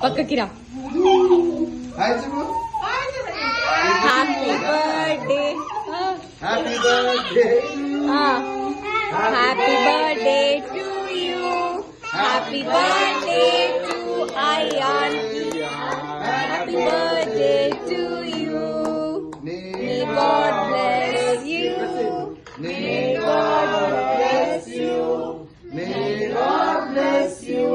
పక్కకి రా. Happy birthday, happy birthday to you, happy birthday to Ayaan, happy birthday to you. May God bless you, may God bless you, may God bless you,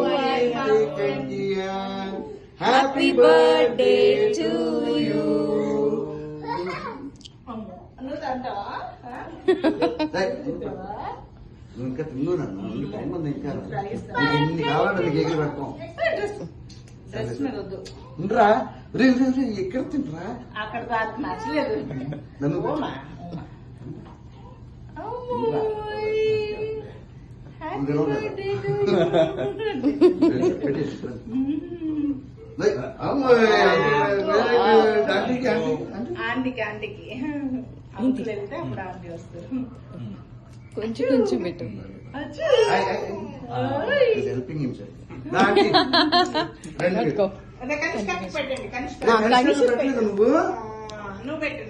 happy birthday to you. ఇంకా తిన్నాను time ఉంది, ఇంకా ఎన్ని కావాలంటే కేకులు పెడతాం. తింటరా ఎక్కడ తింటరా? అక్కడ నచ్చలేదు. ఆంటీకి అంకుల్ వెళ్తే అప్పుడు ఆంటీ వస్తారు. కొంచెం కొంచెం పెట్టు. హెల్పింగ్ పట్టుకో. నువ్వు పెట్టు,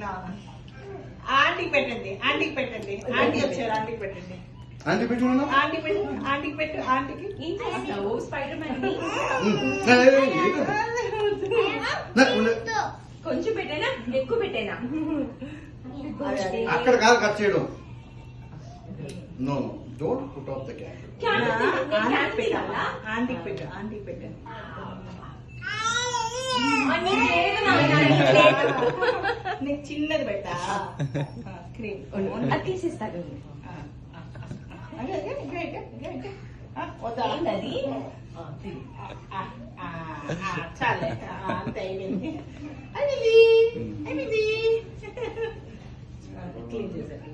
ఆంటీకి పెట్టండి, ఆంటీకి పెట్టండి, ఆంటీ వచ్చారు, ఆంటీకి పెట్టండి, ఆంటీ పెట్టు, ఆంటీ పెట్టు, ఆంటీకి పెట్టు. ఆంటీకి స్పైడర్ మ్యాన్ కొంచెం పెట్టేనా, ఎక్కువ పెట్టేనా? అక్కడ కాదు కట్ చేయడం. No don't put off the cap. ఆంటీకి పెట్టు, ఆంటీకి పెట్టు. నీకు చిన్నది పెట్టా క్రీమ్ అది తీసిస్తాను. చాలే అంత అయిపోయింది. క్లీన్ చేశారు.